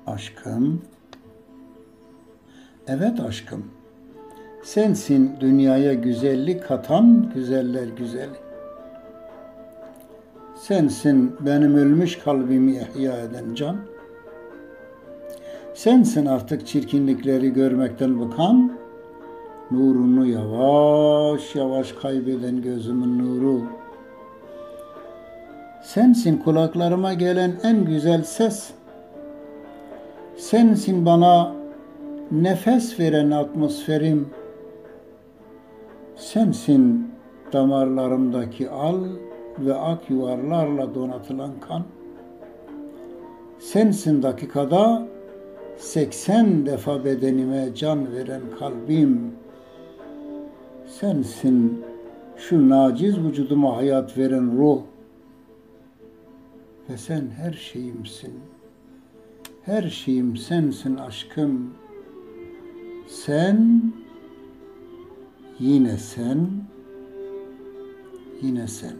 Aşkım, evet aşkım, sensin dünyaya güzellik katan güzeller güzeli. Sensin benim ölmüş kalbimi ihya eden can. Sensin artık çirkinlikleri görmekten bıkan, nurunu yavaş yavaş kaybeden gözümün nuru. Sensin kulaklarıma gelen en güzel ses. Sensin bana nefes veren atmosferim. Sensin damarlarımdaki al ve ak yuvarlarla donatılan kan. Sensin dakikada 80 defa bedenime can veren kalbim. Sensin şu naciz vücuduma hayat veren ruh. Ve sen her şeyimsin. Her şeyim sensin aşkım. Sen, yine sen, yine sen.